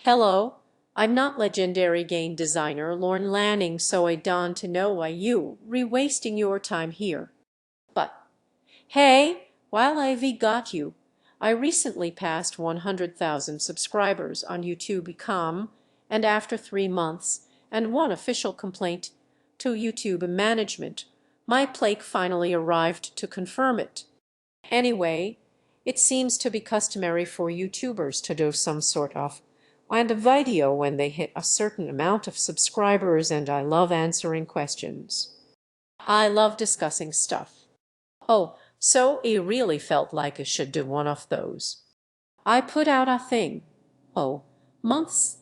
Hello, I'm not legendary game designer Lorne Lanning, so I don't know why you re-wasting your time here. But hey, while I've got you, I recently passed 100,000 subscribers on YouTube.com, and after 3 months and one official complaint to YouTube management, my plaque finally arrived to confirm it. Anyway, it seems to be customary for YouTubers to do some sort of and a video when they hit a certain amount of subscribers, and I love answering questions. I love discussing stuff. Oh, so it really felt like I should do one of those. I put out a thing, months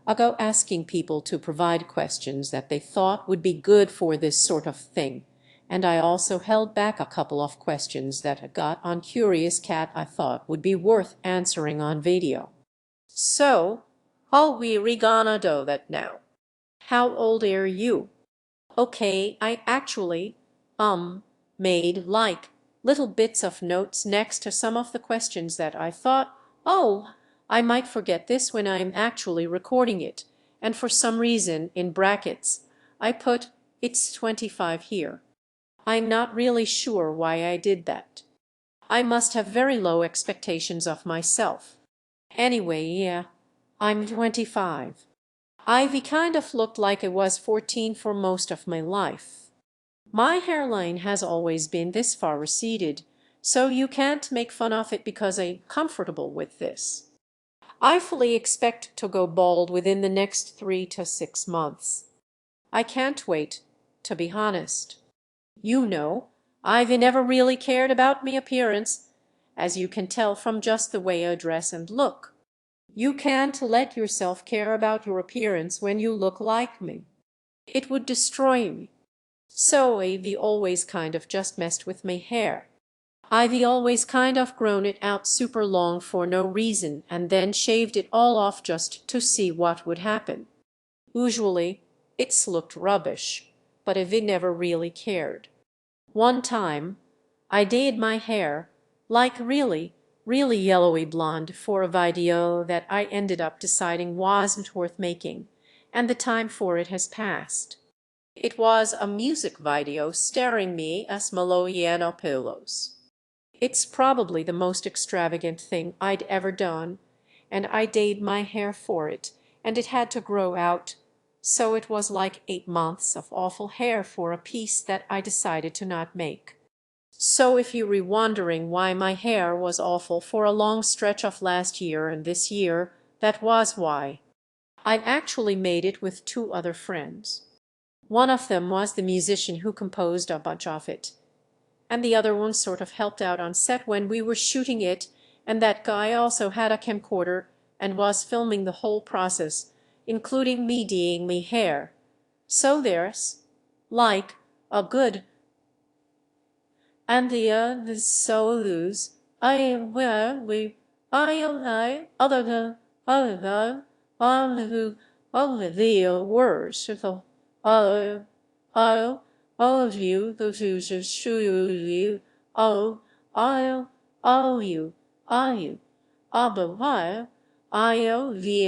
ago, asking people to provide questions that they thought would be good for this sort of thing. And I also held back a couple of questions that I got on Curious Cat I thought would be worth answering on video. So, how we gonna do that now? How old are you? Okay, I actually, made like little bits of notes next to some of the questions that I thought, oh, I might forget this when I'm actually recording it. And for some reason, in brackets, I put, it's 25 here. I'm not really sure why I did that. I must have very low expectations of myself. Anyway, yeah, I'm 25. Ivy kind of looked like I was 14 for most of my life. My hairline has always been this far receded, so you can't make fun of it because I'm comfortable with this. I fully expect to go bald within the next 3 to 6 months. I can't wait, to be honest. You know, I've never really cared about my appearance, as you can tell from just the way I dress and look. You can't let yourself care about your appearance when you look like me. It would destroy me. So I've always kind of just messed with my hair. I've always kind of grown it out super long for no reason and then shaved it all off just to see what would happen. Usually, it's looked rubbish, but I've never really cared. One time, I dyed my hair, like really, really yellowy blonde for a video that I ended up deciding wasn't worth making, and the time for it has passed. It was a music video starring me as Yiannopoulos. It's probably the most extravagant thing I'd ever done, and I dyed my hair for it, and it had to grow out, so it was like 8 months of awful hair for a piece that I decided to not make. So if you were wondering why my hair was awful for a long stretch of last year and this year, that was why. I actually made it with two other friends. One of them was the musician who composed a bunch of it, and the other one sort of helped out on set when we were shooting it, and that guy also had a camcorder and was filming the whole process, including me dyeing me hair. So there's, like, a good and the solos I where we I other than on who over the words of the uh all of you those who show you oh all you are you aber why I will be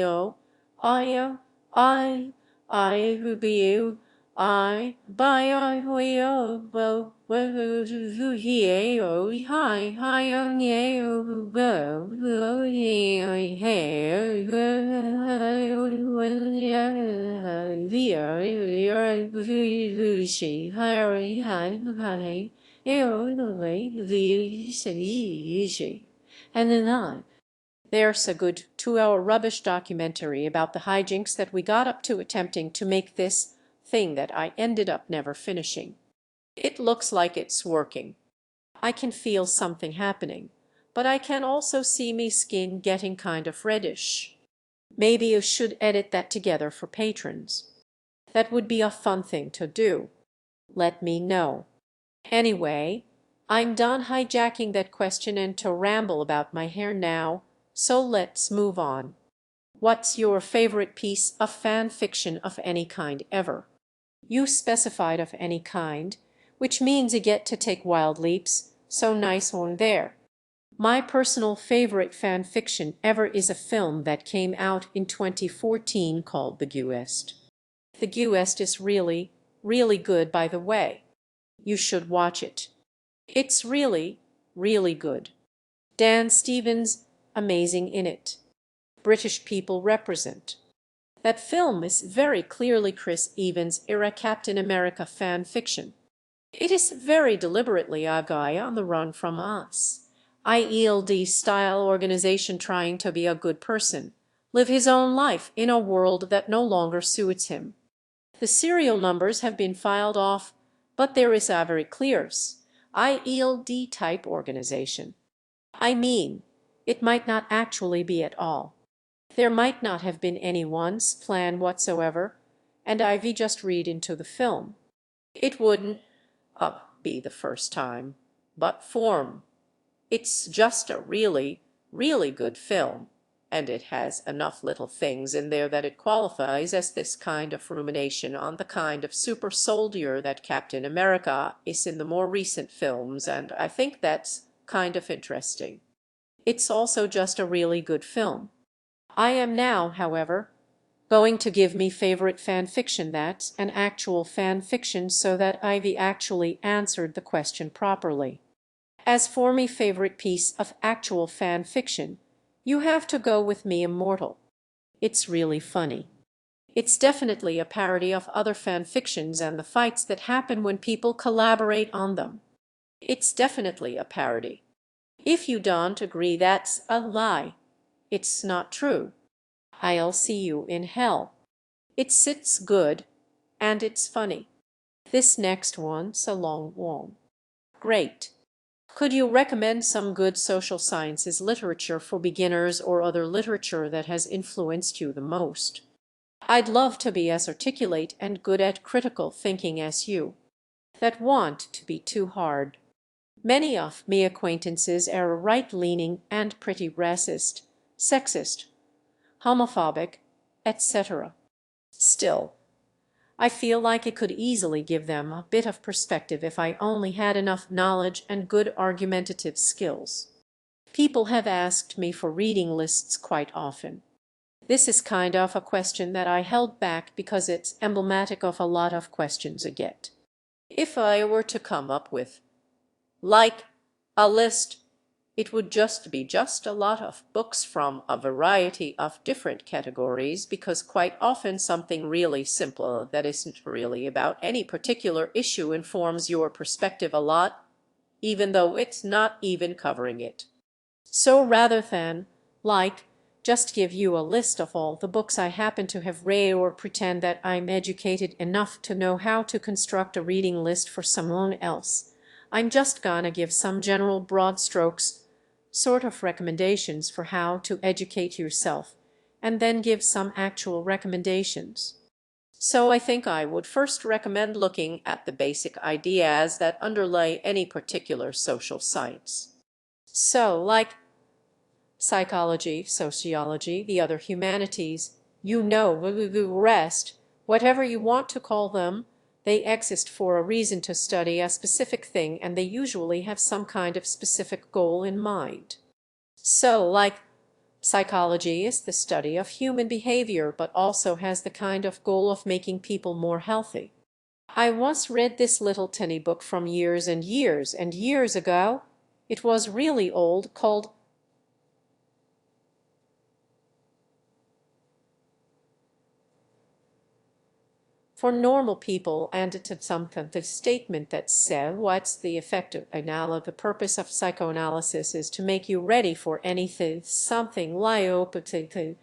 you I by I will well here hi on you well she hi and then on. There's a good 2-hour rubbish documentary about the hijinks that we got up to attempting to make this thing that I ended up never finishing. It looks like it's working. I can feel something happening, but I can also see me skin getting kind of reddish. Maybe you should edit that together for patrons. That would be a fun thing to do. Let me know. Anyway, I'm done hijacking that question and to ramble about my hair now, so let's move on. What's your favorite piece of fan fiction of any kind ever? You specified of any kind, which means you get to take wild leaps, so nice one there. My personal favorite fan fiction ever is a film that came out in 2014 called The Guest. The Guest is really, really good, by the way. You should watch it. It's really, really good. Dan Stevens, amazing in it. British people represent. That film is very clearly Chris Evans' era Captain America fan fiction. It is very deliberately a guy on the run from us. IELD-style organization trying to be a good person, live his own life in a world that no longer suits him. The serial numbers have been filed off, but there is a very clear IELD type organization. I mean, it might not actually be at all. There might not have been anyone's plan whatsoever, and Ivy just read into the film. It wouldn't be the first time, but form. It's just a really, really good film, and it has enough little things in there that it qualifies as this kind of rumination on the kind of super soldier that Captain America is in the more recent films, and I think that's kind of interesting. It's also just a really good film. I am now, however, going to give me favorite fan fiction that's an actual fan fiction so that Ivy actually answered the question properly. As for me favorite piece of actual fan fiction, you have to go with Me Immortal. It's really funny. It's definitely a parody of other fan fictions and the fights that happen when people collaborate on them. It's definitely a parody. If you don't agree, that's a lie. It's not true. I'll see you in hell. It sits good, and it's funny. This next one's a long one. Great. Could you recommend some good social sciences literature for beginners or other literature that has influenced you the most? I'd love to be as articulate and good at critical thinking as you. That want to be too hard. Many of me acquaintances are right-leaning and pretty racist, sexist, homophobic, etc. Still, I feel like it could easily give them a bit of perspective if I only had enough knowledge and good argumentative skills. People have asked me for reading lists quite often. This is kind of a question that I held back because it's emblematic of a lot of questions I get. If I were to come up with, like, a list, it would just be a lot of books from a variety of different categories, because quite often something really simple that isn't really about any particular issue informs your perspective a lot, even though it's not even covering it. So rather than, like, just give you a list of all the books I happen to have read or pretend that I'm educated enough to know how to construct a reading list for someone else, I'm just gonna give some general broad strokes sort of recommendations for how to educate yourself, and then give some actual recommendations. So I think I would first recommend looking at the basic ideas that underlay any particular social science. So, like psychology, sociology, the other humanities, the rest, whatever you want to call them, they exist for a reason to study a specific thing, and they usually have some kind of specific goal in mind. So, like, psychology is the study of human behavior, but also has the kind of goal of making people more healthy. I once read this little tiny book from years and years and years ago. It was really old, called For Normal People, and to something the statement that said, what's the effect of analysis? The purpose of psychoanalysis is to make you ready for anything, something lyopathy,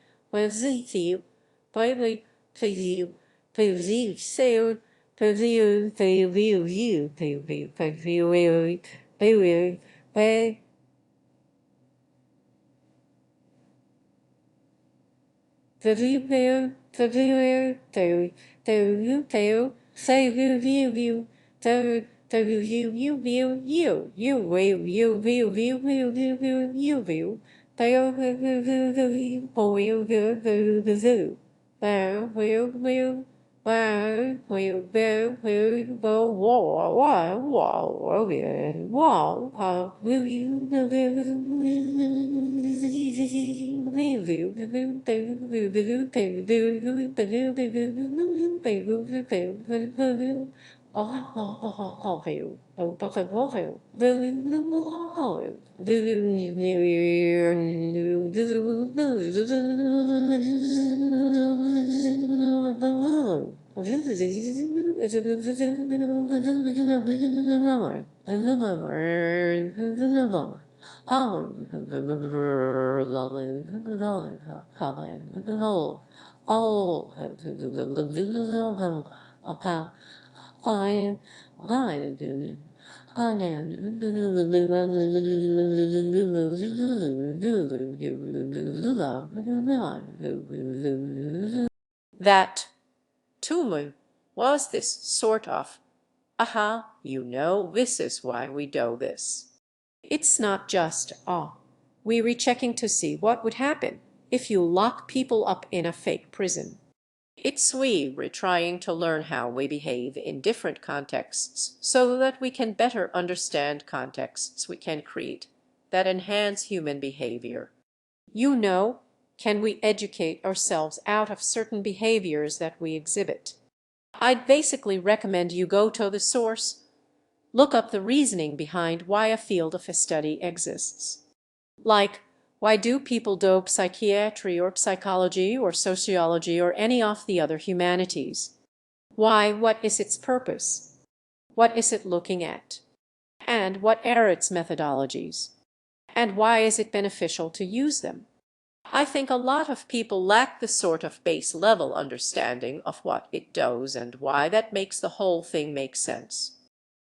That, to me, was this sort of, aha, this is why we do this. It's not just, we rechecking to see what would happen if you lock people up in a fake prison. It's we're trying to learn how we behave in different contexts so that we can better understand contexts we can create that enhance human behavior. Can we educate ourselves out of certain behaviors that we exhibit? I'd basically recommend you go to the source, look up the reasoning behind why a field of a study exists. Like, why do people do psychiatry or psychology or sociology or any of the other humanities? Why, what is its purpose? What is it looking at? And what are its methodologies? And why is it beneficial to use them? I think a lot of people lack the sort of base level understanding of what it does and why that makes the whole thing make sense.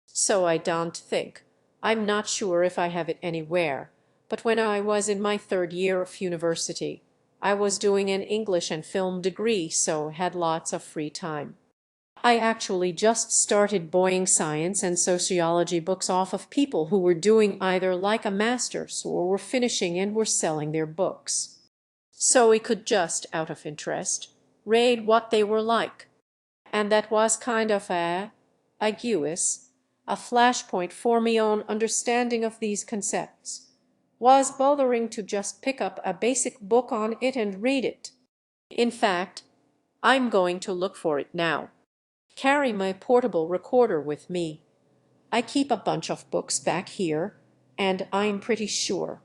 So I don't think, I'm not sure if I have it anywhere, but when I was in my third year of university, I was doing an English and film degree, so had lots of free time. I actually just started buying science and sociology books off of people who were doing either like a master's or were finishing and were selling their books. So we could just, out of interest, read what they were like. And that was kind of I guess, a flashpoint for me own understanding of these concepts. Was bothering to just pick up a basic book on it and read it. In fact, I'm going to look for it now. Carry my portable recorder with me. I keep a bunch of books back here, and I'm pretty sure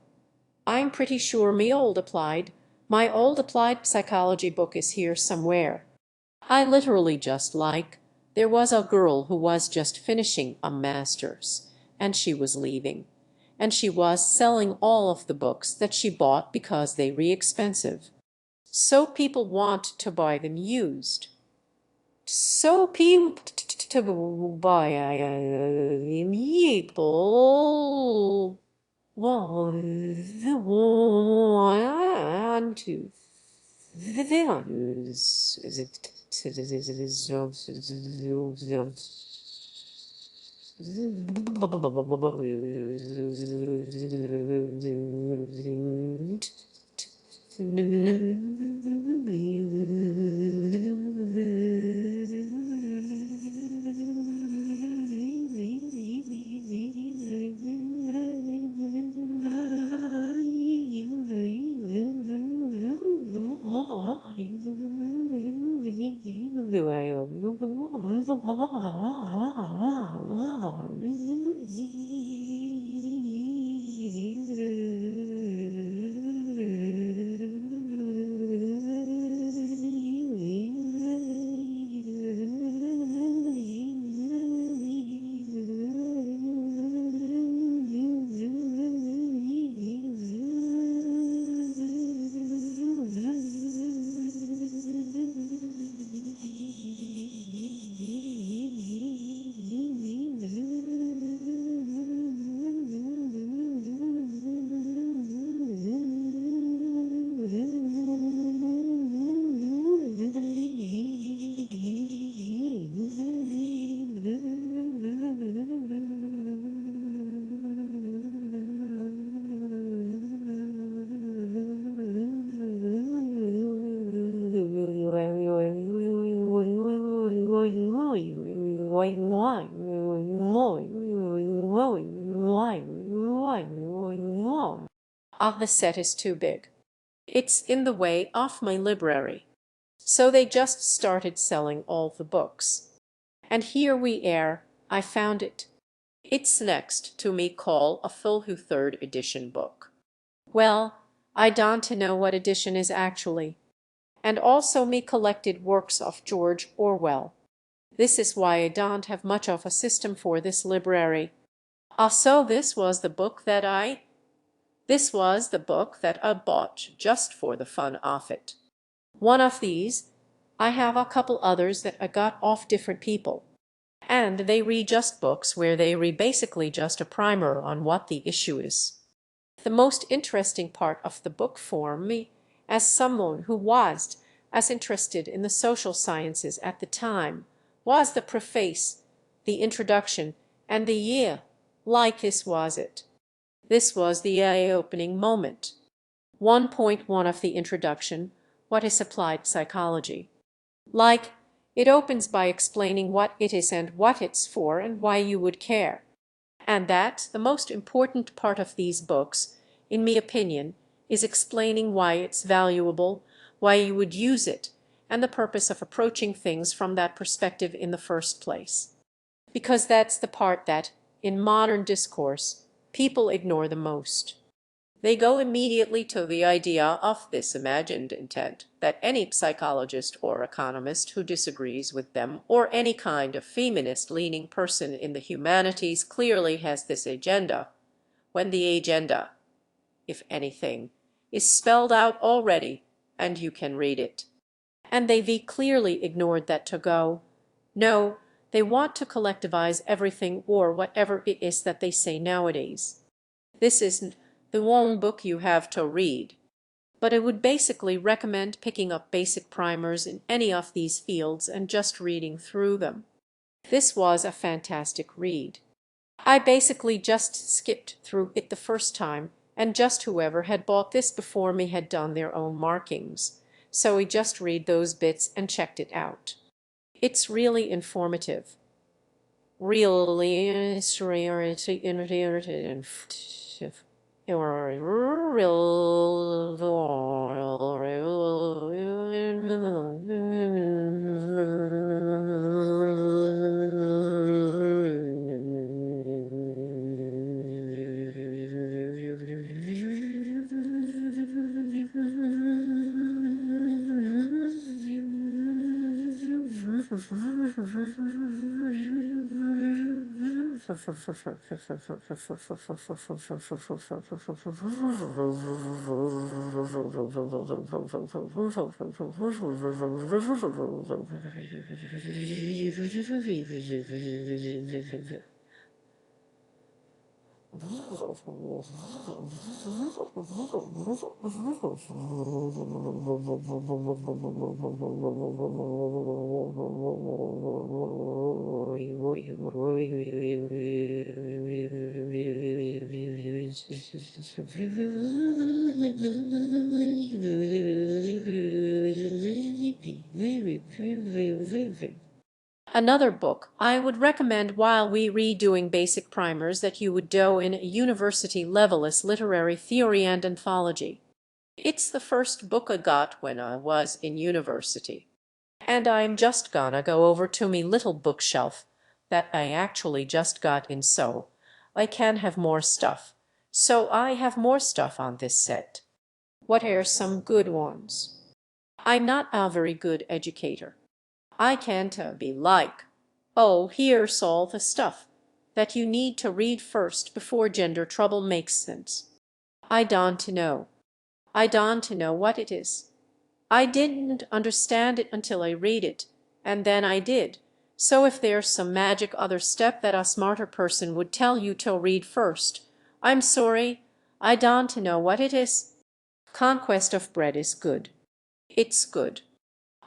my old applied psychology book is here somewhere. I literally there was a girl who was just finishing a master's, and she was leaving, and she was selling all of the books that she bought because they were expensive. So people want to buy them used. So people to buy people want to Ah, the set is too big. It's in the way of my library. So they just started selling all the books. And here we are. I found it. It's next to me call a full third edition book. Well, I don't know what edition is actually. And also me collected works of George Orwell. This is why I don't have much of a system for this library. Ah, so this was the book that I bought just for the fun of it. One of these. I have a couple others that I got off different people. And they read just books where they read basically just a primer on what the issue is. The most interesting part of the book for me, as someone who was as interested in the social sciences at the time, was the preface, the introduction, and the year. Like this was it. This was the eye-opening moment. 1.1 of the introduction, what is applied psychology. Like, it opens by explaining what it is and what it's for and why you would care. And that the most important part of these books, in me opinion, is explaining why it's valuable, why you would use it, and the purpose of approaching things from that perspective in the first place. Because that's the part that, in modern discourse, people ignore the most. They go immediately to the idea of this imagined intent that any psychologist or economist who disagrees with them, or any kind of feminist-leaning person in the humanities, clearly has this agenda, when the agenda, if anything, is spelled out already and you can read it. And they clearly ignored that to go, no, they want to collectivize everything or whatever it is that they say nowadays. This isn't the one book you have to read, but I would basically recommend picking up basic primers in any of these fields and just reading through them. This was a fantastic read. I basically just skipped through it the first time, and just whoever had bought this before me had done their own markings, so we just read those bits and checked it out. It's really informative. Really Another book I would recommend while we redoing basic primers that you would do in a university level is literary theory and anthology. It's the first book I got when I was in university. And I'm just gonna go over to me little bookshelf that I actually just got in so I can have more stuff. So I have more stuff on this set. What are some good ones? I'm not a very good educator. I can't be like, oh, here's all the stuff that you need to read first before gender trouble makes sense. I don't know. I don't know what it is. I didn't understand it until I read it, and then I did. So if there's some magic other step that a smarter person would tell you to read first, I'm sorry, I don't know what it is. Conquest of Bread is good. It's good.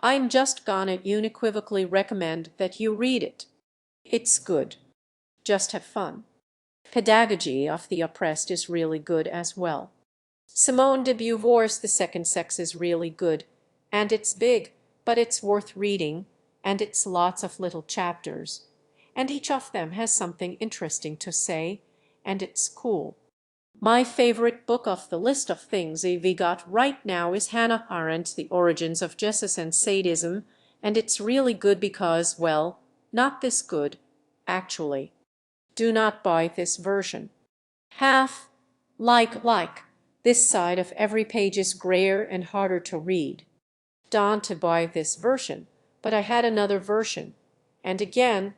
I'm just gonna unequivocally recommend that you read it. It's good. Just have fun. Pedagogy of the Oppressed is really good as well. Simone de Beauvoir's The Second Sex is really good, and it's big, but it's worth reading. and it's lots of little chapters, and each of them has something interesting to say, and it's cool. My favorite book off the list of things I've got right now is Hannah Arendt's The Origins of Justice and Sadism, and it's really good because, well, not this good, actually. Do not buy this version. Half, like, this side of every page is grayer and harder to read. Don't to buy this version, but I had another version. And again,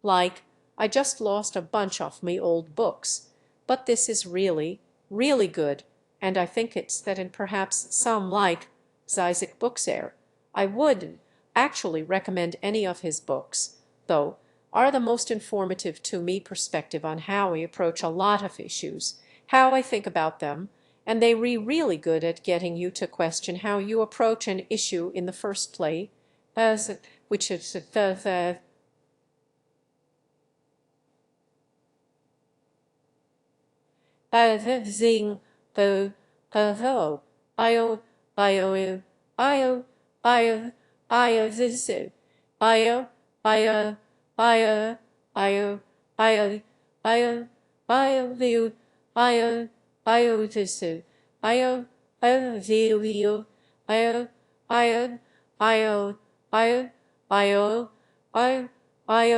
like, I just lost a bunch of me old books, but this is really, really good, and I think it's that and perhaps some like Zizek Bookser. I would actually recommend any of his books, though, are the most informative to me perspective on how we approach a lot of issues, how I think about them, and they really good at getting you to question how you approach an issue in the first place, which is zing the ho io io io io io this io io io io io io io view io io this io io view io io io io io io io io io view io I owe you, I owe you, I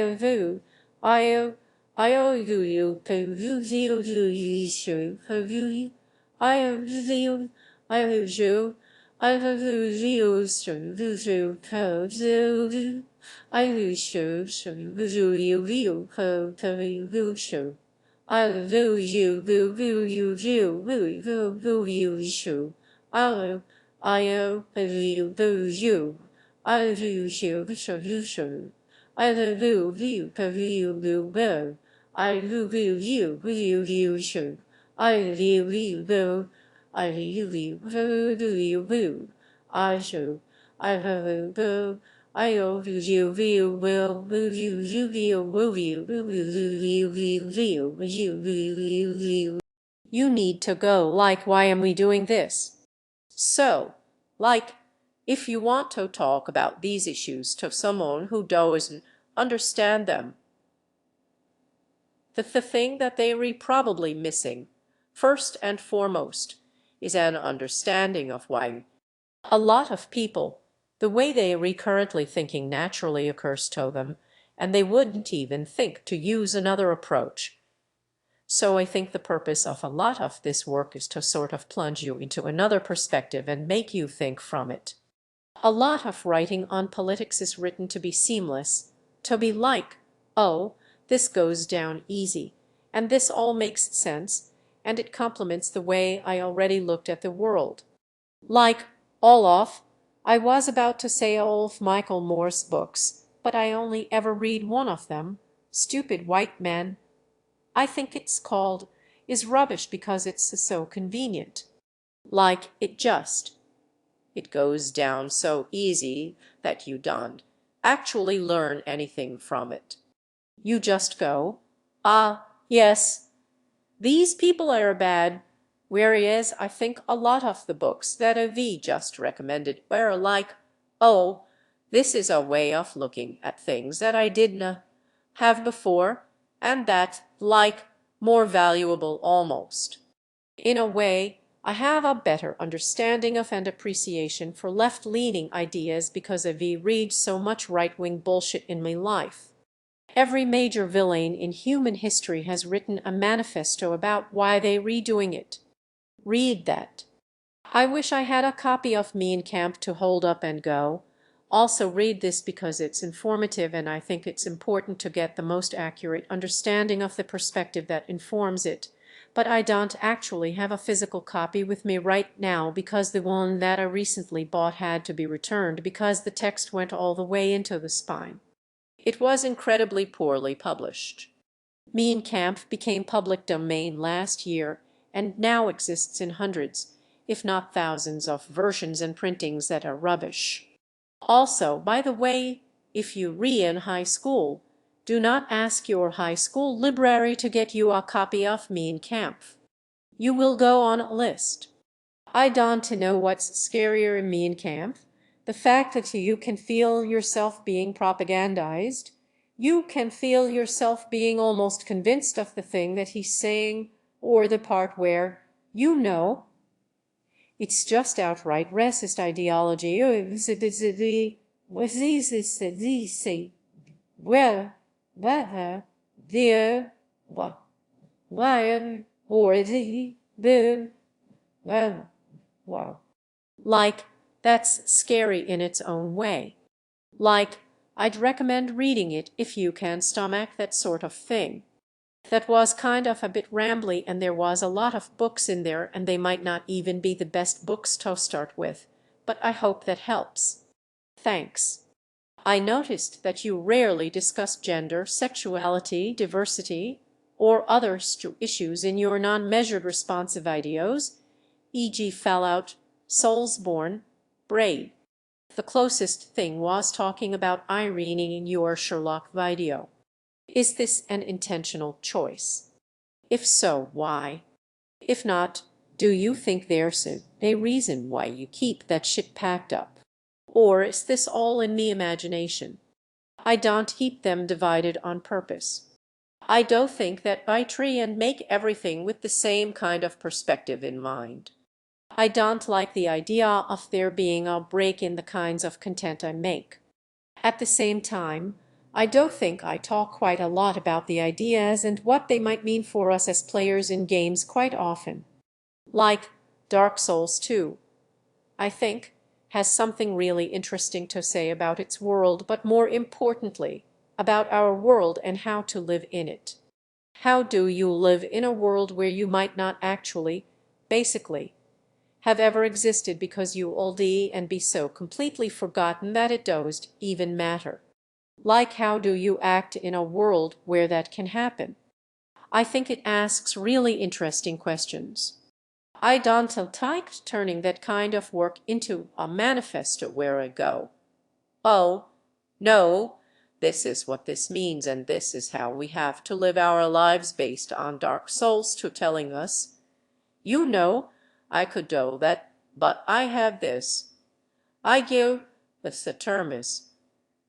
owe you, I owe you, I lose you, I lose you, I owe you, I lose you, I love you, I love you, I love you, I love you, I show, I love you, I love you, will, you need to go like, why am we doing this? So, like, if you want to talk about these issues to someone who doesn't understand them, the thing that they are probably missing, first and foremost, is an understanding of why a lot of people, the way they are currently thinking naturally occurs to them, and they wouldn't even think to use another approach. So I think the purpose of a lot of this work is to sort of plunge you into another perspective and make you think from it. A lot of writing on politics is written to be seamless, to be like, oh, this goes down easy, and this all makes sense, and it complements the way I already looked at the world. Like all of, I was about to say all of Michael Moore's books, but I only ever read one of them, Stupid White Men. I think it's called, is rubbish because it's so convenient. Like it goes down so easy that you don't actually learn anything from it. You just go, ah, yes, these people are bad, whereas I think a lot of the books that V just recommended were like, oh, this is a way of looking at things that I didn't have before, and that, like, more valuable almost. In a way, I have a better understanding of and appreciation for left-leaning ideas because I read so much right-wing bullshit in my life. Every major villain in human history has written a manifesto about why they're redoing it. Read that. I wish I had a copy of Mein Kampf to hold up and go. Also read this because it's informative and I think it's important to get the most accurate understanding of the perspective that informs it. But I don't actually have a physical copy with me right now because the one that I recently bought had to be returned because the text went all the way into the spine. It was incredibly poorly published. Mein Kampf became public domain last year and now exists in hundreds, if not thousands, of versions and printings that are rubbish. Also, by the way, if you in high school, do not ask your high school library to get you a copy of Mein Kampf. You will go on a list. I don't know what's scarier in Mein Kampf, The fact that you can feel yourself being propagandized, you can feel yourself being almost convinced of the thing that he's saying, or the part where, you know, it's just outright racist ideology. Well, the why or the wow. Like, that's scary in its own way. Like, I'd recommend reading it if you can stomach that sort of thing. That was kind of a bit rambly, and there was a lot of books in there, and they might not even be the best books to start with, but I hope that helps. Thanks. I noticed that you rarely discuss gender, sexuality, diversity, or other issues in your non-measured responsive videos, e.g. Fallout, Soulsborne, Braid. The closest thing was talking about Irene in your Sherlock video. Is this an intentional choice? If so, why? If not, do you think there's a reason why you keep that shit packed up? Or is this all in the imagination? I don't keep them divided on purpose. I do think that I try and make everything with the same kind of perspective in mind. I don't like the idea of there being a break in the kinds of content I make. At the same time, I do think I talk quite a lot about the ideas and what they might mean for us as players in games quite often. Like Dark Souls 2, I think, has something really interesting to say about its world, but more importantly, about our world and how to live in it. How do you live in a world where you might not actually, basically, have ever existed because you old and be so completely forgotten that it doesn't even matter? Like, how do you act in a world where that can happen? I think it asks really interesting questions. I don't like turning that kind of work into a manifesto where I go, oh, no, this is what this means and this is how we have to live our lives based on Dark Souls to telling us, you know, I could do that, but I have this. I give the termis.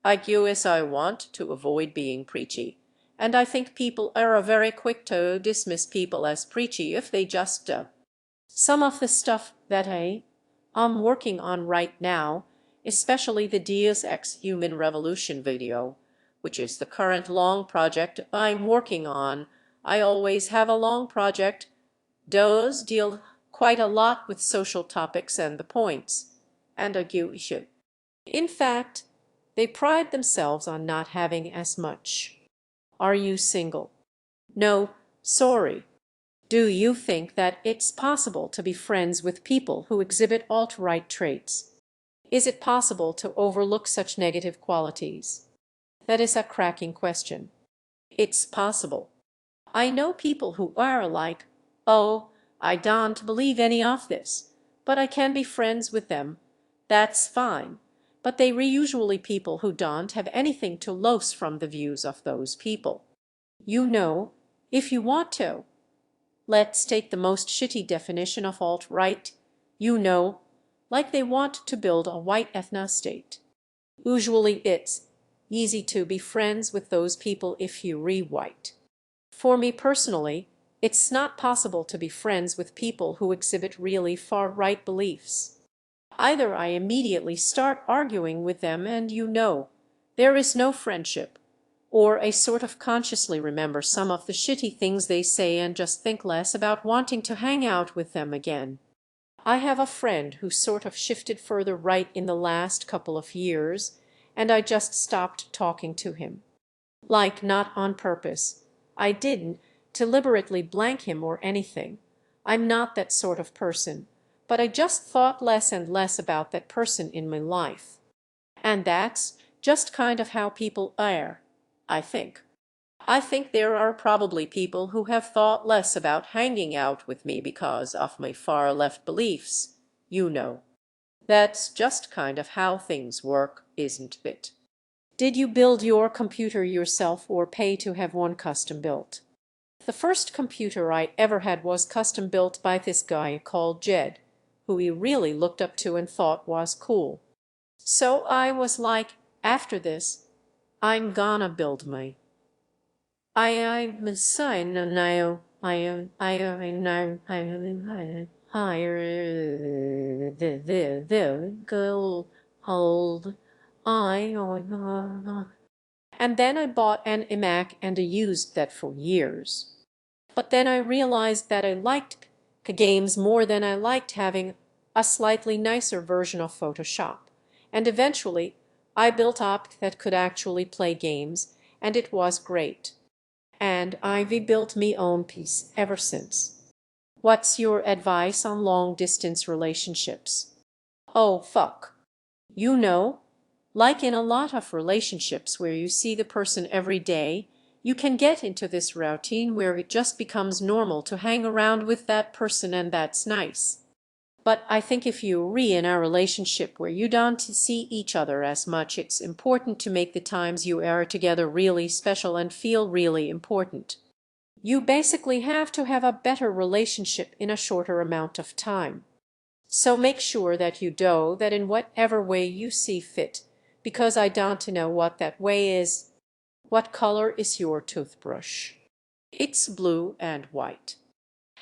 I do as I want to avoid being preachy. And I think people are very quick to dismiss people as preachy if they just do. Some of the stuff that I'm working on right now, especially the Deus Ex Human Revolution video, which is the current long project I'm working on. I always have a long project. Does deal quite a lot with social topics and the points. And a issue. In fact, they pride themselves on not having as much. Are you single? No, sorry. Do you think that it's possible to be friends with people who exhibit alt-right traits? Is it possible to overlook such negative qualities? That is a cracking question. It's possible. I know people who are like, oh, I don't believe any of this, but I can be friends with them. That's fine. But they are usually people who don't have anything to lose from the views of those people. You know, if you want to. Let's take the most shitty definition of alt-right. You know, like they want to build a white ethno-state. Usually it's easy to be friends with those people if you re-white. For me personally, it's not possible to be friends with people who exhibit really far-right beliefs. Either I immediately start arguing with them and you know, there is no friendship, or I sort of consciously remember some of the shitty things they say and just think less about wanting to hang out with them again. I have a friend who sort of shifted further right in the last couple of years, and I just stopped talking to him. Like, not on purpose. I didn't deliberately blank him or anything. I'm not that sort of person, but I just thought less and less about that person in my life. And that's just kind of how people are, I think. I think there are probably people who have thought less about hanging out with me because of my far-left beliefs, you know. That's just kind of how things work, isn't it? Did you build your computer yourself or pay to have one custom built? The first computer I ever had was custom built by this guy called Jed, who he really looked up to and thought was cool. So I was like, after this, I'm gonna build my. I'm a sign and I higher the goal hold I. And then I bought an iMac and I used that for years. But then I realized that I liked games more than I liked having a slightly nicer version of Photoshop. And eventually I built up that could actually play games, and it was great. And Ivy built me own piece ever since. What's your advice on long distance relationships? Oh, fuck. You know, like in a lot of relationships where you see the person every day, you can get into this routine where it just becomes normal to hang around with that person, and that's nice. But I think if you're in a relationship where you don't see each other as much, it's important to make the times you are together really special and feel really important. You basically have to have a better relationship in a shorter amount of time. So make sure that you do that in whatever way you see fit, because I don't know what that way is. What color is your toothbrush? It's blue and white.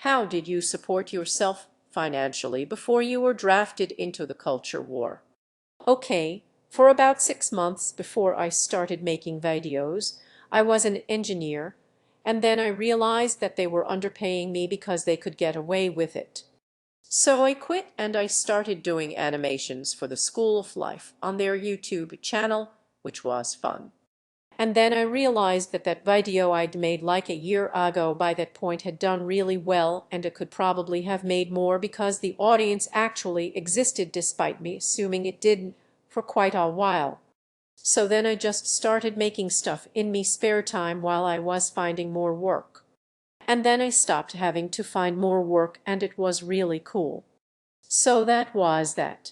How did you support yourself financially before you were drafted into the culture war? Okay, for about 6 months before I started making videos, I was an engineer, and then I realized that they were underpaying me because they could get away with it. So I quit and I started doing animations for the School of Life on their YouTube channel, which was fun. And then I realized that that video I'd made like a year ago by that point had done really well, and it could probably have made more because the audience actually existed despite me assuming it didn't for quite a while. So then I just started making stuff in me spare time while I was finding more work. And then I stopped having to find more work, and it was really cool. So that was that.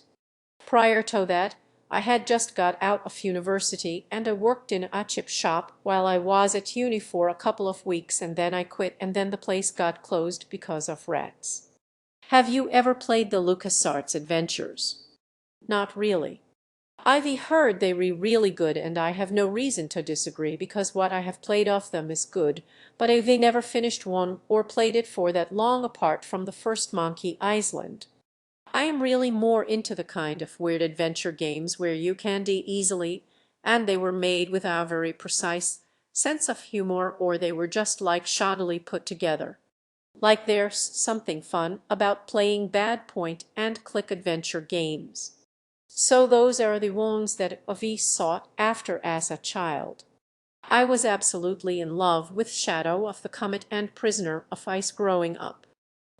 Prior to that, I had just got out of university and I worked in a chip shop while I was at uni for a couple of weeks, and then I quit, and then the place got closed because of rats. Have you ever played the LucasArts adventures? Not really. I've heard they were really good, and I have no reason to disagree because what I have played of them is good, but I've never finished one or played it for that long apart from the first Monkey Island. I am really more into the kind of weird adventure games where you can die easily, and they were made with a very precise sense of humor, or they were just like shoddily put together. Like there's something fun about playing bad point and click adventure games. So those are the ones that Avi sought after as a child. I was absolutely in love with Shadow of the Comet and Prisoner of Ice growing up.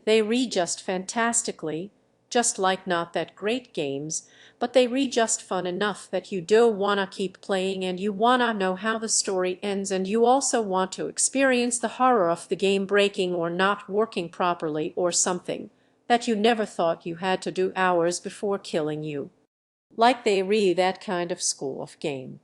They read just fantastically, just like not that great games, but they read just fun enough that you do wanna keep playing, and you wanna know how the story ends, and you also want to experience the horror of the game breaking or not working properly or something that you never thought you had to do hours before killing you. Like they read that kind of school of game.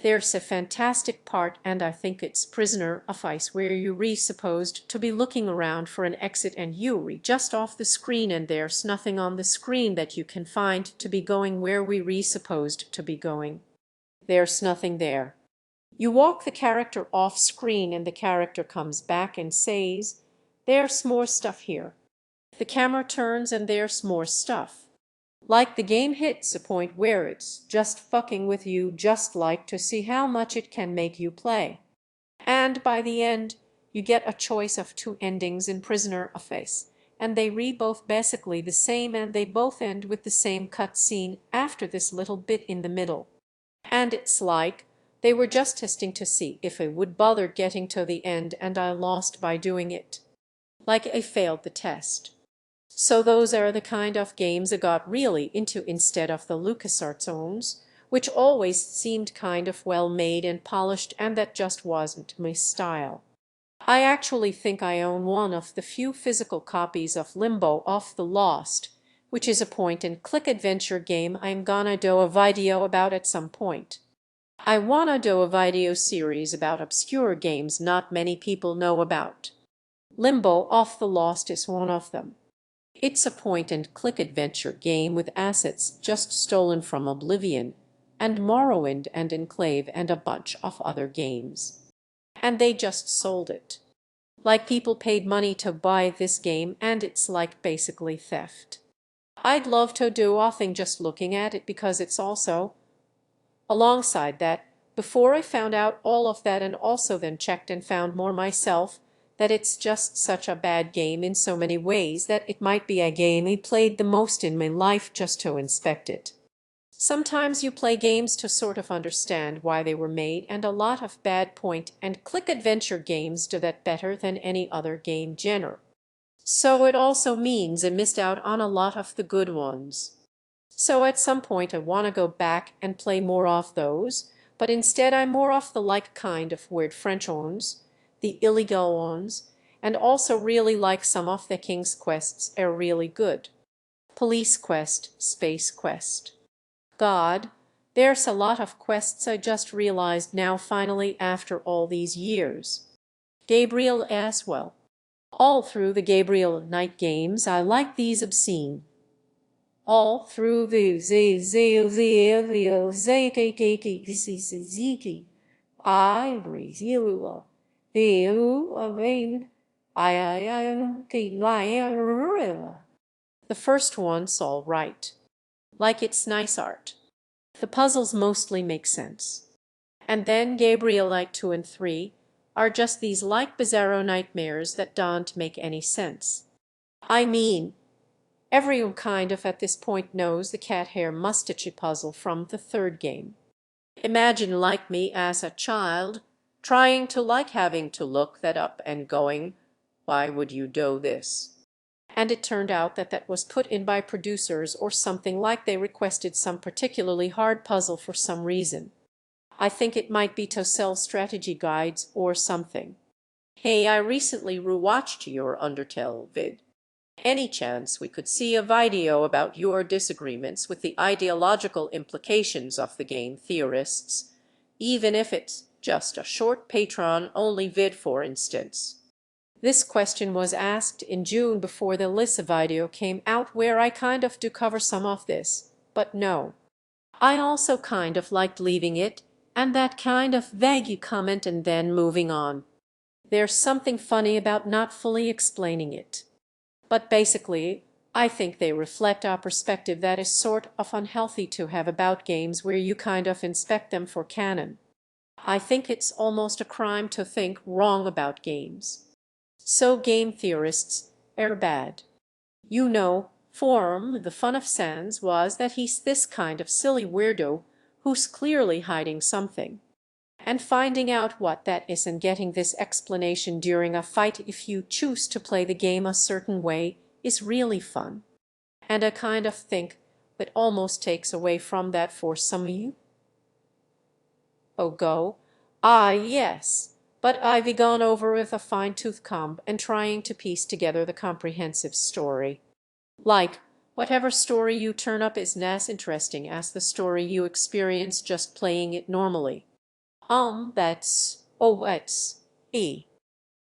There's a fantastic part, and I think it's Prisoner of Ice, where you re supposed to be looking around for an exit and you re just off the screen, and there's nothing on the screen that you can find to be going where we re supposed to be going. There's nothing there. You walk the character off screen and the character comes back and says, "There's more stuff here." The camera turns and there's more stuff. Like the game hits a point where it's just fucking with you, just like to see how much it can make you play. And by the end, you get a choice of two endings in Prisoner of Ice, and they read both basically the same, and they both end with the same cutscene after this little bit in the middle. And it's like they were just testing to see if I would bother getting to the end, and I lost by doing it. Like I failed the test. So those are the kind of games I got really into instead of the LucasArts owns, which always seemed kind of well made and polished, and that just wasn't my style. I actually think I own one of the few physical copies of Limbo of the Lost, which is a point-and-click adventure game I'm gonna do a video about at some point. I wanna do a video series about obscure games not many people know about. Limbo of the Lost is one of them. It's a point-and-click adventure game with assets just stolen from Oblivion and Morrowind and Enclave and a bunch of other games. And they just sold it. Like people paid money to buy this game, and it's like basically theft. I'd love to do a thing just looking at it, because it's also, alongside that, before I found out all of that and also then checked and found more myself, that it's just such a bad game in so many ways that it might be a game I played the most in my life just to inspect it. Sometimes you play games to sort of understand why they were made, and a lot of bad point-and-click adventure games do that better than any other game genre. So it also means I missed out on a lot of the good ones. So at some point I want to go back and play more of those, but instead I'm more of the like kind of weird French ones, the illegal ones, and also really like some of the King's Quests are really good. Police Quest, Space Quest. God, there's a lot of quests I just realized now finally after all these years. Gabriel as well. All through the Gabriel Knight games I like these obscene. All through the the first one's all right. Like it's nice art. The puzzles mostly make sense. And then Gabriel Knight 2 and 3 are just these like bizarro nightmares that don't make any sense. I mean, everyone kind of at this point knows the cat hair mustache puzzle from the third game. Imagine like me as a child trying to like having to look that up and going, why would you do this? And it turned out that that was put in by producers or something, like they requested some particularly hard puzzle for some reason. I think it might be to sell strategy guides or something. Hey, I recently rewatched your Undertale vid. Any chance we could see a video about your disagreements with the ideological implications of the game theorists, even if it's just a short Patreon-only vid, for instance? This question was asked in June before the Lissa video came out, where I kind of do cover some of this, but no. I also kind of liked leaving it and that kind of vague comment and then moving on. There's something funny about not fully explaining it. But basically, I think they reflect a perspective that is sort of unhealthy to have about games, where you kind of inspect them for canon. I think it's almost a crime to think wrong about games. So game theorists are bad. You know, Form, the fun of Sans was that he's this kind of silly weirdo who's clearly hiding something. And finding out what that is and getting this explanation during a fight if you choose to play the game a certain way is really fun. And I kind of think that almost takes away from that for some of you. Oh, go. Ah, yes. But I've gone over with a fine-tooth comb and trying to piece together the comprehensive story. Like, whatever story you turn up isn't as interesting as the story you experience just playing it normally. That's E.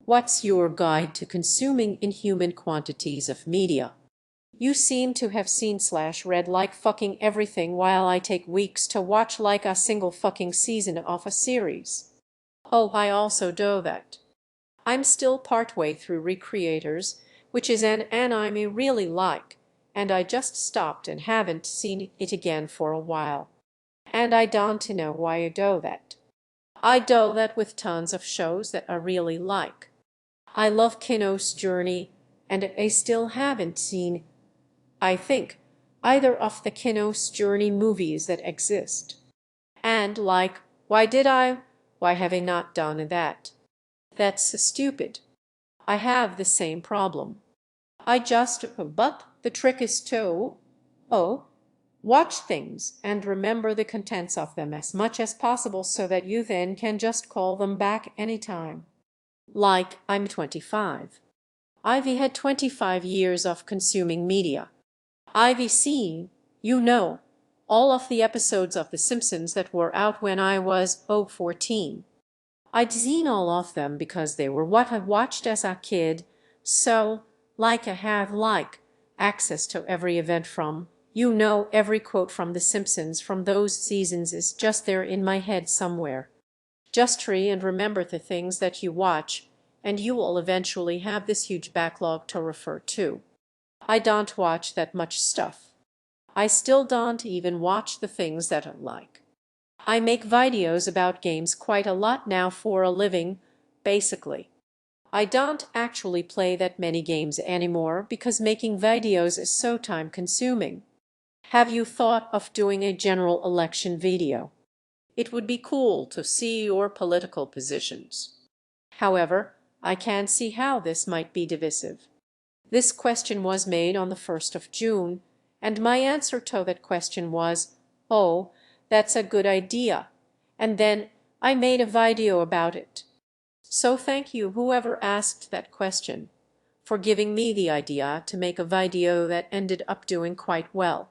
What's your guide to consuming inhuman quantities of media? You seem to have seen/read like fucking everything, while I take weeks to watch like a single fucking season of a series. Oh, I also do that. I'm still partway through Recreators, which is an anime I really like, and I just stopped and haven't seen it again for a while. And I don't know why I do that. I do that with tons of shows that I really like. I love Kino's Journey, and I still haven't seen, I think, either of the Kino's Journey movies that exist. And like, why have I not done that? That's stupid. I have the same problem. But the trick is to, watch things and remember the contents of them as much as possible so that you then can just call them back anytime. Like, I'm 25. I've had 25 years of consuming media. I've seen, all of the episodes of The Simpsons that were out when I was 14. I'd seen all of them because they were what I watched as a kid, so, like I have access to every event from, every quote from The Simpsons from those seasons is just there in my head somewhere. Just tree and remember the things that you watch, and you will eventually have this huge backlog to refer to. I don't watch that much stuff. I still don't even watch the things that I like. I make videos about games quite a lot now for a living, basically. I don't actually play that many games anymore because making videos is so time consuming. Have you thought of doing a general election video? It would be cool to see your political positions. However, I can see how this might be divisive. This question was made on the 1st of June, and my answer to that question was, "Oh, that's a good idea." And then I made a video about it. So thank you whoever asked that question for giving me the idea to make a video that ended up doing quite well.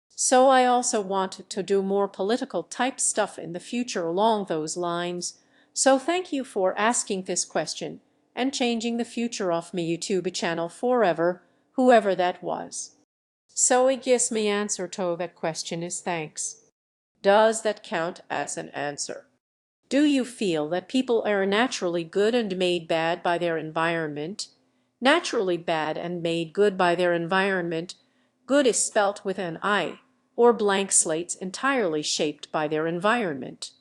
So I also wanted to do more political type stuff in the future along those lines. So thank you for asking this question and changing the future of my YouTube channel forever, whoever that was. So I guess my answer to that question is thanks. Does that count as an answer? Do you feel that people are naturally good and made bad by their environment? Naturally bad and made good by their environment. Good is spelt with an I, or blank slates entirely shaped by their environment.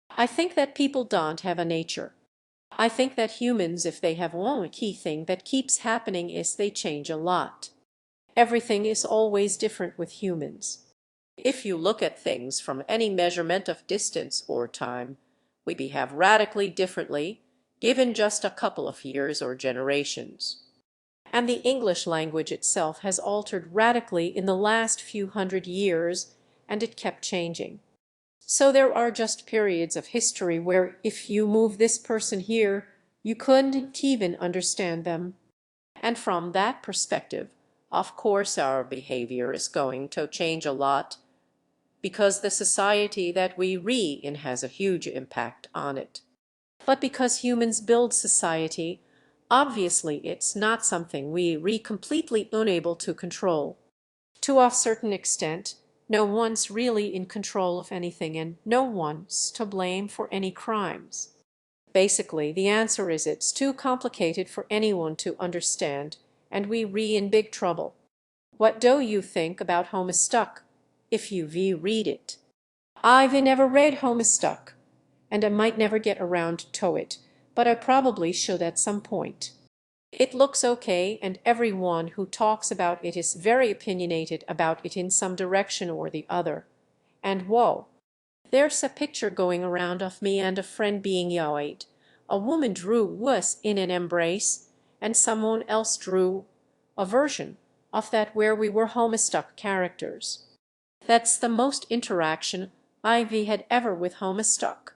I think that people don't have a nature. I think that humans, if they have one key thing that keeps happening, is they change a lot. Everything is always different with humans. If you look at things from any measurement of distance or time, we behave radically differently, given just a couple of years or generations. And the English language itself has altered radically in the last few hundred years, and it kept changing. So there are just periods of history where if you move this person here, you couldn't even understand them. And from that perspective, of course our behavior is going to change a lot, because the society that we re-in has a huge impact on it. But because humans build society, obviously it's not something we completely unable to control. To a certain extent, no one's really in control of anything and no one's to blame for any crimes. Basically, the answer is it's too complicated for anyone to understand, and we in big trouble. What do you think about Homestuck, if you read it? I've never read Homestuck, and I might never get around to it, but I probably should at some point. It looks okay, and everyone who talks about it is very opinionated about it in some direction or the other. And whoa, there's a picture going around of me and a friend being yoed. A woman drew us in an embrace, and someone else drew a version of that where we were Homestuck characters. That's the most interaction Ivy had ever with Homestuck,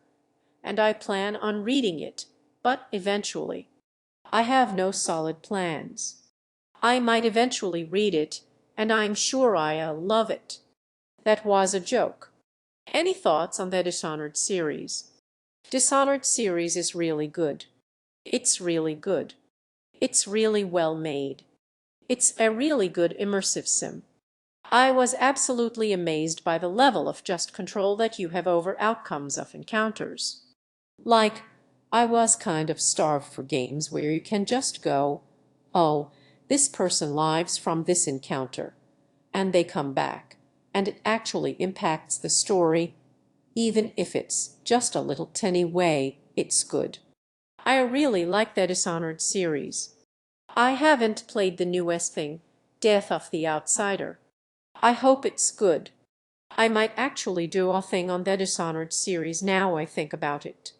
and I plan on reading it, but eventually. I have no solid plans. I might eventually read it, and I'm sure I'll love it. That was a joke. Any thoughts on the Dishonored series? Dishonored series is really good. It's really good. It's really well made. It's a really good immersive sim. I was absolutely amazed by the level of just control that you have over outcomes of encounters. Like, I was kind of starved for games where you can just go, "Oh, this person lives from this encounter," and they come back, and it actually impacts the story, even if it's just a little tiny way, it's good. I really like the Dishonored series. I haven't played the newest thing, Death of the Outsider. I hope it's good. I might actually do a thing on the Dishonored series now I think about it.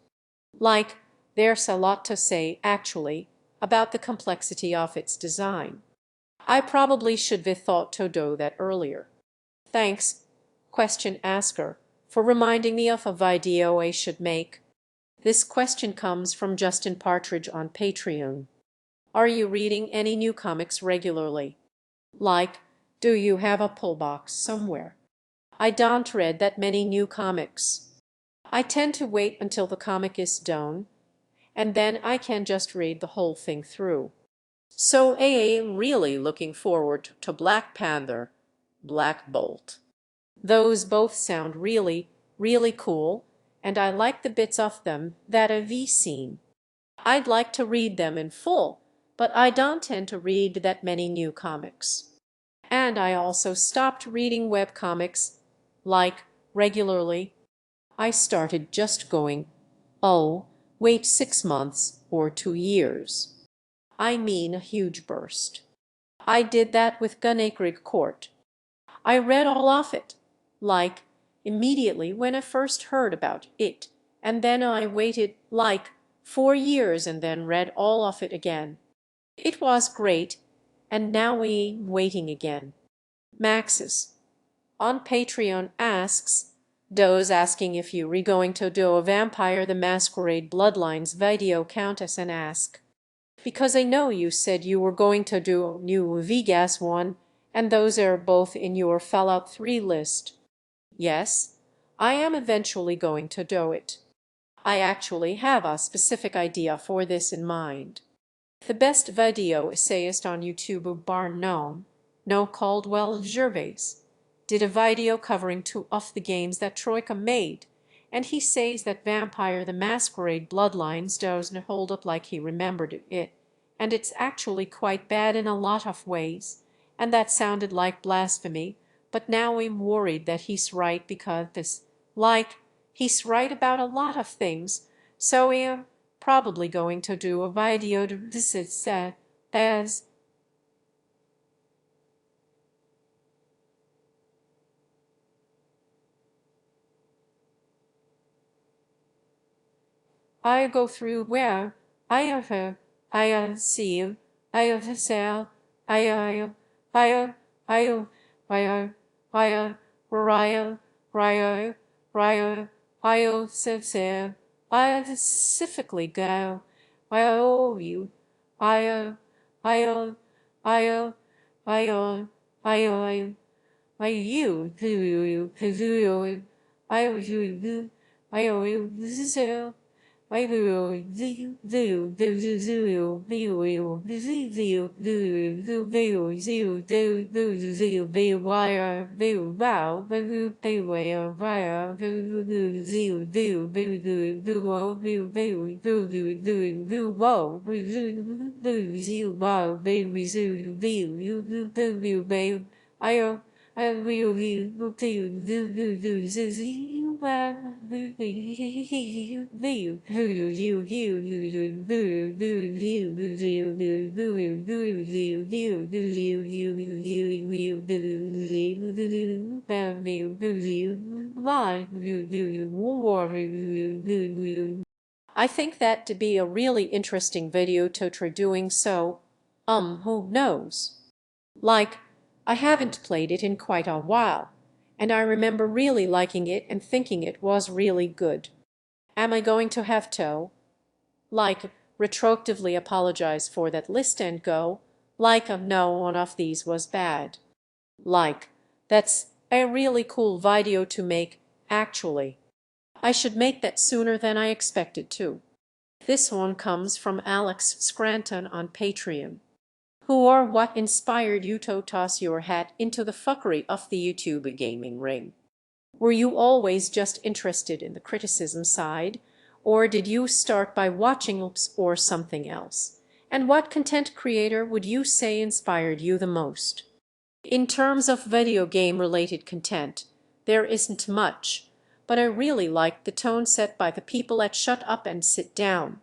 Like, there's a lot to say, actually, about the complexity of its design. I probably should have thought to do that earlier. Thanks, question asker, for reminding me of a video I should make. This question comes from Justin Partridge on Patreon. Are you reading any new comics regularly? Like, do you have a pull box somewhere? I don't read that many new comics. I tend to wait until the comic is done, and then I can just read the whole thing through. So I am really looking forward to Black Panther, Black Bolt. Those both sound really, really cool, and I like the bits of them that I've seen. I'd like to read them in full, but I don't tend to read that many new comics. And I also stopped reading webcomics, like, regularly. I started just going, oh, wait 6 months or 2 years. I mean a huge burst. I did that with Gunacrig Court. I read all of it, like, immediately when I first heard about it, and then I waited, like, 4 years and then read all of it again. It was great, and now we're waiting again. Maxis on Patreon asks, Doe's asking if you were going to do a Vampire the Masquerade Bloodlines video Countess and ask. Because I know you said you were going to do a new Vegas one, and those are both in your Fallout 3 list. Yes, I am eventually going to do it. I actually have a specific idea for this in mind. The best video essayist on YouTube, bar none, No Caldwell Gervais, did a video covering 2 of the games that Troika made, and he says that Vampire the Masquerade Bloodlines doesn't hold up like he remembered it, and it's actually quite bad in a lot of ways, and that sounded like blasphemy, but now I'm worried that he's right because he's right about a lot of things, so I'm probably going to do a video to this is as I go through where I have I have seen I have sell I have Ryan I said I specifically go I owe you I I I I I I you I you I owe you I will I think that to be a really interesting video to try doing so, who knows? Like, I haven't played it in quite a while, and I remember really liking it and thinking it was really good. Am I going to have to, like, retroactively apologize for that list and go, like, no one of these was bad? Like, that's a really cool video to make, actually. I should make that sooner than I expected to. This one comes from Alex Scranton on Patreon. Who or what inspired you to toss your hat into the fuckery of the YouTube gaming ring? Were you always just interested in the criticism side, or did you start by watching Oops or something else? And what content creator would you say inspired you the most? In terms of video game related content, there isn't much, but I really liked the tone set by the people at Shut Up and Sit Down.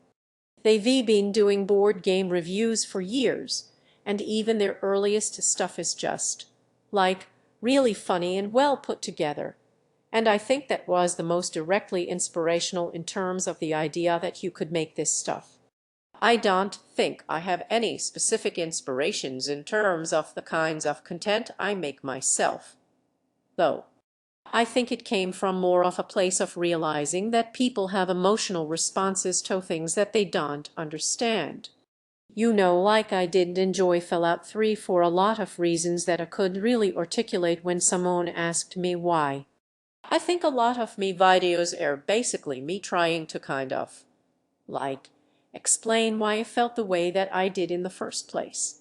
They've been doing board game reviews for years, and even their earliest stuff is just, like, really funny and well put together. And I think that was the most directly inspirational in terms of the idea that you could make this stuff. I don't think I have any specific inspirations in terms of the kinds of content I make myself, though. I think it came from more of a place of realizing that people have emotional responses to things that they don't understand. You know, like I didn't enjoy Fallout 3 for a lot of reasons that I could really articulate when someone asked me why. I think a lot of me videos are basically me trying to kind of, like, explain why I felt the way that I did in the first place.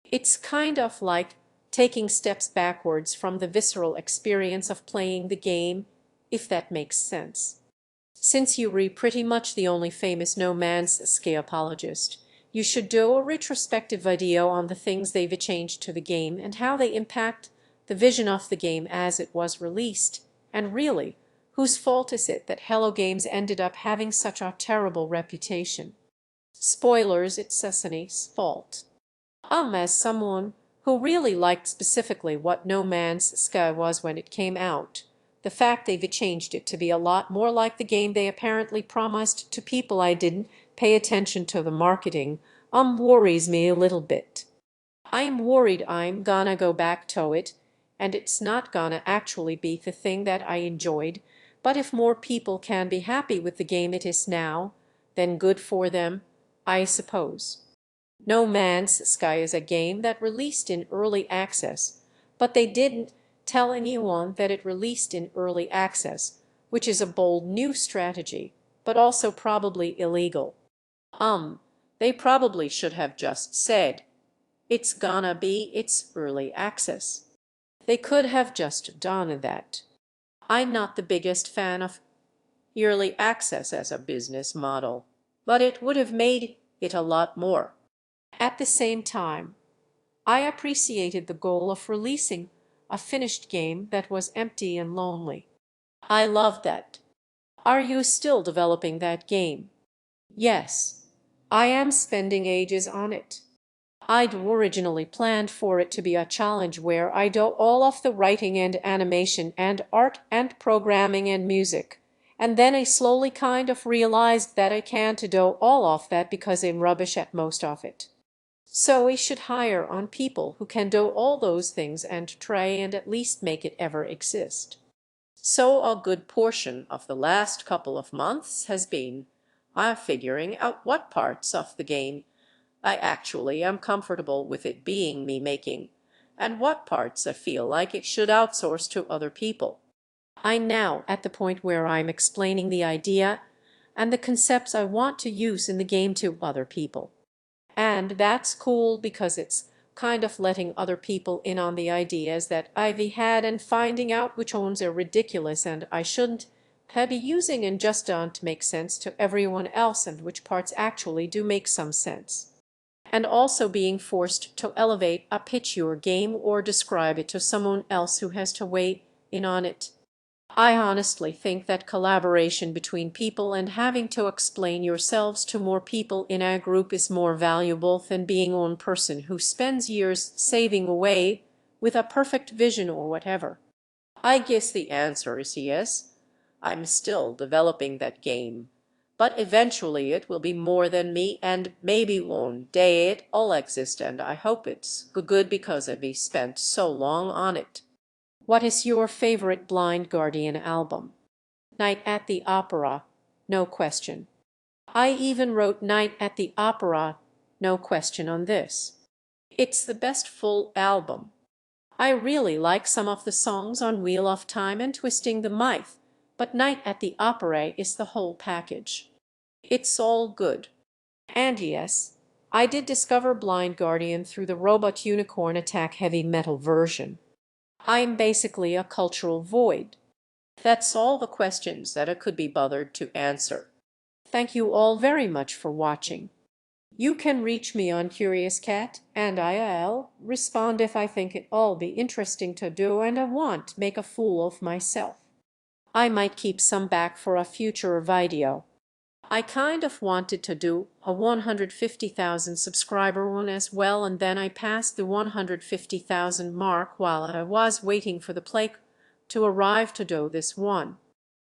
It's kind of like taking steps backwards from the visceral experience of playing the game, if that makes sense. Since you're pretty much the only famous No Man's Sky apologist, you should do a retrospective video on the things they've changed to the game and how they impact the vision of the game as it was released. And really, whose fault is it that Hello Games ended up having such a terrible reputation? Spoilers, it's Sesane's fault. As someone who really liked specifically what No Man's Sky was when it came out, the fact they've changed it to be a lot more like the game they apparently promised to people I didn't pay attention to the marketing worries me a little bit. I'm worried I'm gonna go back to it, and it's not gonna actually be the thing that I enjoyed, but if more people can be happy with the game it is now, then good for them, I suppose. No Man's Sky is a game that released in early access, but they didn't tell anyone that it released in early access, which is a bold new strategy, but also probably illegal. They probably should have just said, it's gonna be its early access. They could have just done that. I'm not the biggest fan of early access as a business model, but it would have made it a lot more. At the same time, I appreciated the goal of releasing a finished game that was empty and lonely. I love that. Are you still developing that game? Yes, I am spending ages on it. I'd originally planned for it to be a challenge where I do all of the writing and animation and art and programming and music, and then I slowly kind of realized that I can't do all of that because I'm rubbish at most of it. So we should hire on people who can do all those things and try and at least make it ever exist. So a good portion of the last couple of months has been figuring out what parts of the game I actually am comfortable with it being me making, and what parts I feel like it should outsource to other people. I'm now at the point where I'm explaining the idea and the concepts I want to use in the game to other people. And that's cool because it's kind of letting other people in on the ideas that Ivy had and finding out which ones are ridiculous and I shouldn't be using and just don't make sense to everyone else and which parts actually do make some sense. And also being forced to elevate a pitch your game or describe it to someone else who has to weigh in on it. I honestly think that collaboration between people and having to explain yourselves to more people in a group is more valuable than being one person who spends years saving away with a perfect vision or whatever. I guess the answer is yes. I'm still developing that game. But eventually it will be more than me, and maybe one day it'll exist, and I hope it's good because I've spent so long on it. What is your favorite Blind Guardian album? Night at the Opera, no question. I even wrote Night at the Opera, no question on this. It's the best full album. I really like some of the songs on Wheel of Time and Twisting the Myth, but Night at the Opera is the whole package. It's all good. And yes, I did discover Blind Guardian through the Robot Unicorn Attack heavy metal version. I'm basically a cultural void. That's all the questions that I could be bothered to answer. Thank you all very much for watching. You can reach me on Curious Cat, and I'll respond if I think it'll be interesting to do and I want to make a fool of myself. I might keep some back for a future video. I kind of wanted to do a 150,000 subscriber one as well, and then I passed the 150,000 mark while I was waiting for the play to arrive to do this one.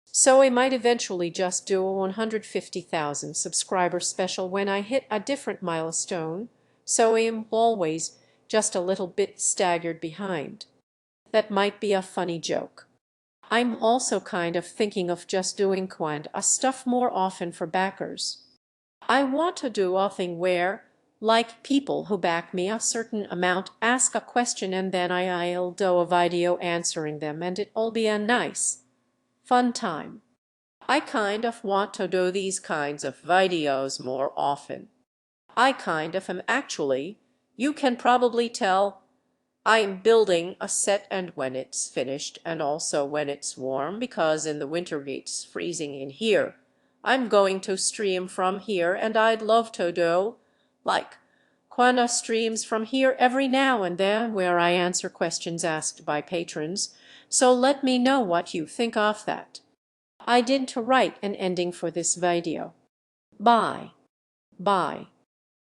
So I might eventually just do a 150,000 subscriber special when I hit a different milestone, so I am always just a little bit staggered behind. That might be a funny joke. I'm also kind of thinking of just doing stuff more often for backers. I want to do a thing where, like people who back me a certain amount ask a question and then I'll do a video answering them and it'll be a nice, fun time. I kind of want to do these kinds of videos more often. I kind of am actually, you can probably tell, I'm building a set, and when it's finished and also when it's warm, because in the winter it's freezing in here, I'm going to stream from here, and I'd love to do, like, Quana streams from here every now and then where I answer questions asked by patrons, so let me know what you think of that. I didn't write an ending for this video. Bye. Bye.